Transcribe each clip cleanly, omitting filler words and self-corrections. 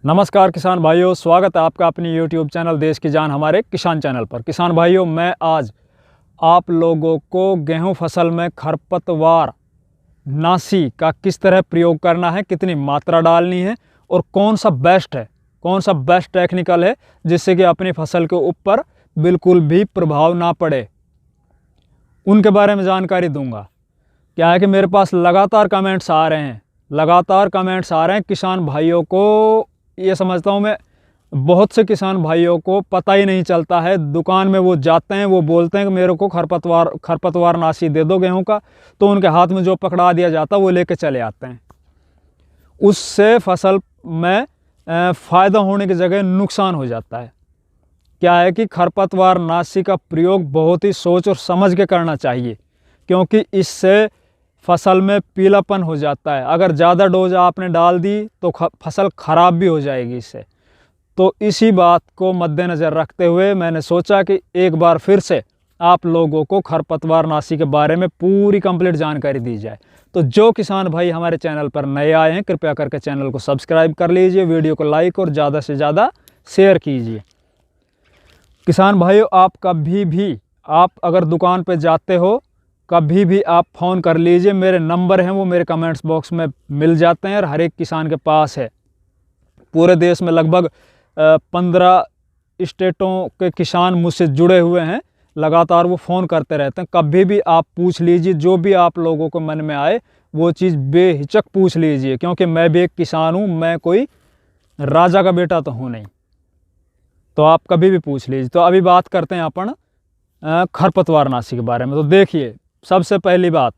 नमस्कार किसान भाइयों, स्वागत है आपका अपनी YouTube चैनल देश की जान हमारे किसान चैनल पर। किसान भाइयों, मैं आज आप लोगों को गेहूं फसल में खरपतवार नाशी का किस तरह प्रयोग करना है, कितनी मात्रा डालनी है और कौन सा बेस्ट टेक्निकल है जिससे कि अपनी फसल के ऊपर बिल्कुल भी प्रभाव ना पड़े, उनके बारे में जानकारी दूंगा। क्या है कि मेरे पास लगातार कमेंट्स आ रहे हैं किसान भाइयों को, ये समझता हूँ मैं बहुत से किसान भाइयों को पता ही नहीं चलता है। दुकान में वो जाते हैं, वो बोलते हैं कि मेरे को खरपतवार नाशी दे दो गेहूं का, तो उनके हाथ में जो पकड़ा दिया जाता है वो लेके चले आते हैं। उससे फसल में फ़ायदा होने की जगह नुकसान हो जाता है। क्या है कि खरपतवार नाशी का प्रयोग बहुत ही सोच और समझ के करना चाहिए, क्योंकि इससे फसल में पीलापन हो जाता है। अगर ज़्यादा डोज आपने डाल दी तो फसल ख़राब भी हो जाएगी इससे। तो इसी बात को मद्देनज़र रखते हुए मैंने सोचा कि एक बार फिर से आप लोगों को खरपतवार नाशी के बारे में पूरी कंप्लीट जानकारी दी जाए। तो जो किसान भाई हमारे चैनल पर नए आए हैं, कृपया करके चैनल को सब्सक्राइब कर लीजिए, वीडियो को लाइक और ज़्यादा से ज़्यादा शेयर कीजिए। किसान भाइयों, आप अगर दुकान पर जाते हो, कभी भी आप फ़ोन कर लीजिए। मेरे नंबर हैं वो मेरे कमेंट्स बॉक्स में मिल जाते हैं और हर एक किसान के पास है। पूरे देश में लगभग 15 स्टेटों के किसान मुझसे जुड़े हुए हैं, लगातार वो फ़ोन करते रहते हैं। कभी भी आप पूछ लीजिए, जो भी आप लोगों को मन में आए वो चीज़ बेहिचक पूछ लीजिए, क्योंकि मैं भी एक किसान हूँ, मैं कोई राजा का बेटा तो हूँ नहीं। तो आप कभी भी पूछ लीजिए। तो अभी बात करते हैं अपन खरपतवार नाशी के बारे में। तो देखिए, सबसे पहली बात,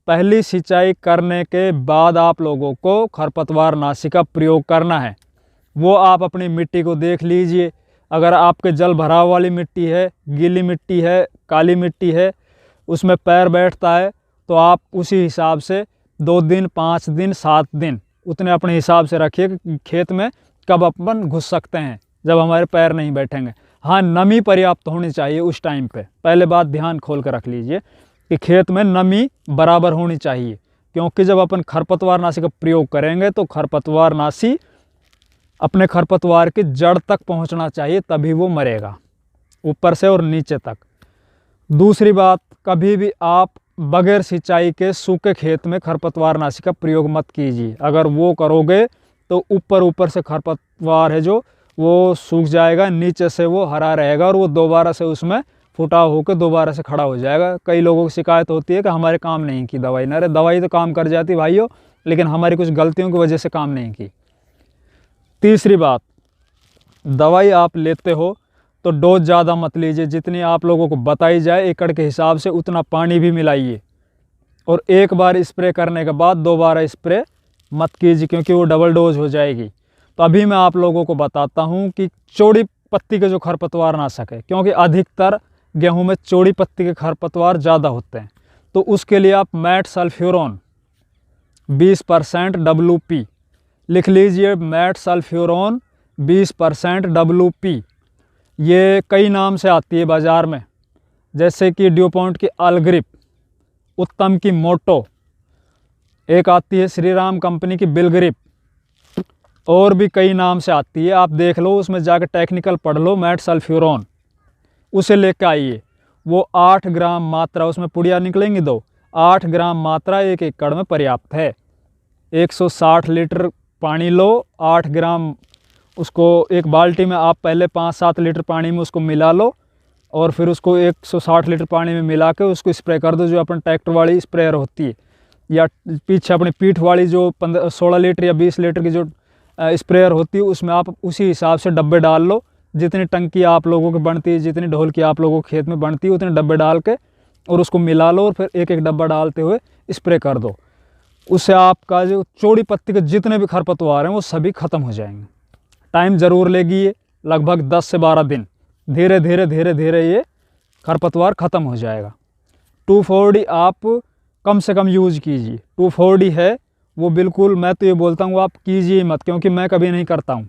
पहली सिंचाई करने के बाद आप लोगों को खरपतवार नाशी का प्रयोग करना है। वो आप अपनी मिट्टी को देख लीजिए। अगर आपके जल भराव वाली मिट्टी है, गीली मिट्टी है, काली मिट्टी है, उसमें पैर बैठता है, तो आप उसी हिसाब से 2 दिन, 5 दिन, 7 दिन उतने अपने हिसाब से रखिए कि खेत में कब अपन घुस सकते हैं जब हमारे पैर नहीं बैठेंगे। हाँ, नमी पर्याप्त होनी चाहिए उस टाइम पे। पहले बात ध्यान खोल कर रख लीजिए कि खेत में नमी बराबर होनी चाहिए, क्योंकि जब अपन खरपतवार नाशी का प्रयोग करेंगे तो खरपतवार नाशी अपने खरपतवार की जड़ तक पहुंचना चाहिए, तभी वो मरेगा, ऊपर से और नीचे तक। दूसरी बात, कभी भी आप बगैर सिंचाई के सूखे खेत में खरपतवार नाशी का प्रयोग मत कीजिए। अगर वो करोगे तो ऊपर से खरपतवार है जो वो सूख जाएगा, नीचे से वो हरा रहेगा और वो दोबारा से उसमें फुटाव होकर दोबारा से खड़ा हो जाएगा। कई लोगों की शिकायत होती है कि हमारे काम नहीं की दवाई। अरे दवाई तो काम कर जाती भाइयों, लेकिन हमारी कुछ गलतियों की वजह से काम नहीं की। तीसरी बात, दवाई आप लेते हो तो डोज ज़्यादा मत लीजिए। जितनी आप लोगों को बताई जाए एकड़ के हिसाब से उतना पानी भी मिलाइए, और एक बार स्प्रे करने के बाद दोबारा स्प्रे मत कीजिए, क्योंकि वो डबल डोज हो जाएगी। तो अभी मैं आप लोगों को बताता हूँ कि चौड़ी पत्ती के जो खरपतवार नाशक है, क्योंकि अधिकतर गेहूं में चौड़ी पत्ती के खरपतवार ज़्यादा होते हैं, तो उसके लिए आप मैट सल्फ्यूरोन 20% WP लिख लीजिए। मैट सल्फ्यूरोन 20% WP, ये कई नाम से आती है बाज़ार में, जैसे कि ड्यूपॉन्ट की अलग्रिप, उत्तम की मोटो, एक आती है श्री राम कंपनी की बिलग्रिप, और भी कई नाम से आती है। आप देख लो, उसमें जाकर टेक्निकल पढ़ लो। मैट सल्फ्यूरोन उसे लेकर आइए। वो 8 ग्राम मात्रा, उसमें पुड़िया निकलेंगी 2, 8 ग्राम मात्रा 1 एकड़ में पर्याप्त है। 160 लीटर पानी लो, 8 ग्राम उसको एक बाल्टी में आप पहले 5-7 लीटर पानी में उसको मिला लो, और फिर उसको 160 लीटर पानी में मिला के उसको स्प्रे कर दो। जो अपन ट्रैक्टर वाली स्प्रेयर होती है, या पीछे अपनी पीठ वाली जो 16 लीटर या 20 लीटर की जो स्प्रेयर होती है, उसमें आप उसी हिसाब से डब्बे डाल लो। जितनी टंकी आप लोगों की बनती है, जितनी ढोल की आप लोगों के खेत में बनती है, उतने डब्बे डाल के और उसको मिला लो, और फिर एक एक डब्बा डालते हुए स्प्रे कर दो। उससे आपका जो चौड़ी पत्ती के जितने भी खरपतवार हैं वो सभी ख़त्म हो जाएंगे। टाइम ज़रूर लेगी ये, लगभग 10 से 12 दिन। धीरे धीरे ये खरपतवार ख़त्म हो जाएगा। 2,4-D आप कम से कम यूज़ कीजिए। 2,4-D है वो, बिल्कुल मैं तो ये बोलता हूँ आप कीजिए मत, क्योंकि मैं कभी नहीं करता हूँ।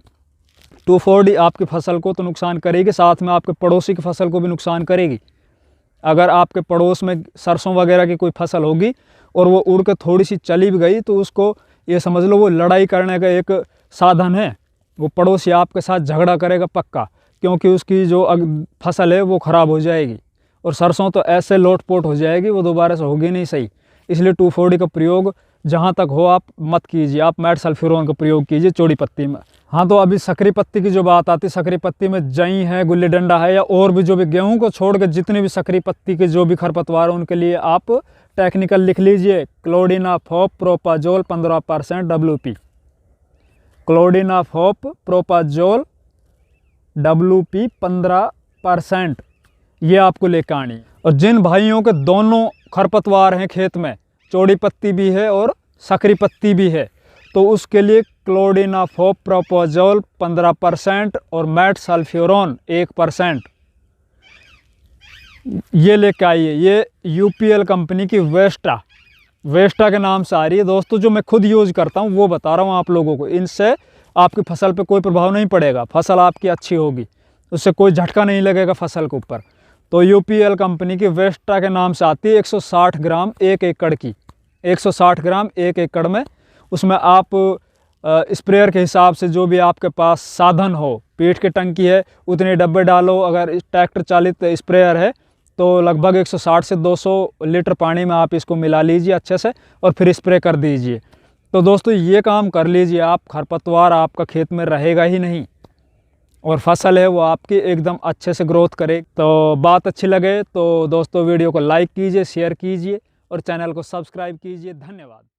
2,4-D आपकी फसल को तो नुकसान करेगी, साथ में आपके पड़ोसी की फसल को भी नुकसान करेगी। अगर आपके पड़ोस में सरसों वगैरह की कोई फसल होगी और वो उड़ के थोड़ी सी चली भी गई, तो उसको ये समझ लो वो लड़ाई करने का एक साधन है। वो पड़ोसी आपके साथ झगड़ा करेगा पक्का, क्योंकि उसकी जो फसल है वो ख़राब हो जाएगी। और सरसों तो ऐसे लोटपोट हो जाएगी, वो दोबारा से होगी नहीं सही। इसलिए 2,4-D का प्रयोग जहाँ तक हो आप मत कीजिए, आप मैट सल्फ्यूरोन का प्रयोग कीजिए चौड़ी पत्ती में। हाँ, तो अभी सकरी पत्ती की जो बात आती है, सकरी पत्ती में जई है, गुल्ली डंडा है, या और भी जो भी गेहूं को छोड़ के जितने भी सकरी पत्ती के जो भी खरपतवार है, उनके लिए आप टेक्निकल लिख लीजिए, क्लोडिनाफॉप प्रोपाजोल 15% WP। क्लोडिनाफॉप प्रोपाजोल WP 15%, ये आपको लेकर आनी है। और जिन भाइयों के दोनों खरपतवार हैं खेत में, चौड़ी पत्ती भी है और सकरी पत्ती भी है, तो उसके लिए क्लोडिनाफॉप प्रोपाजोल 15% और मैट सल्फ्यूरोन 1% ये लेके आइए। ये UPL कंपनी की वेस्टा के नाम से आ रही है दोस्तों। जो मैं खुद यूज़ करता हूँ वो बता रहा हूँ आप लोगों को। इनसे आपकी फसल पे कोई प्रभाव नहीं पड़ेगा, फसल आपकी अच्छी होगी, उससे कोई झटका नहीं लगेगा फसल के ऊपर। तो UPL कंपनी की वेस्टा के नाम से आती है, 160 ग्राम 1 एकड़ की, 160 ग्राम 1 एकड़ में। उसमें आप स्प्रेयर के हिसाब से जो भी आपके पास साधन हो, पीठ की टंकी है उतने डब्बे डालो, अगर ट्रैक्टर चालित स्प्रेयर है तो लगभग 160 से 200 लीटर पानी में आप इसको मिला लीजिए अच्छे से और फिर स्प्रे कर दीजिए। तो दोस्तों ये काम कर लीजिए आप, खरपतवार आपका खेत में रहेगा ही नहीं और फसल है वो आपकी एकदम अच्छे से ग्रोथ करे। तो बात अच्छी लगे तो दोस्तों वीडियो को लाइक कीजिए, शेयर कीजिए और चैनल को सब्सक्राइब कीजिए। धन्यवाद।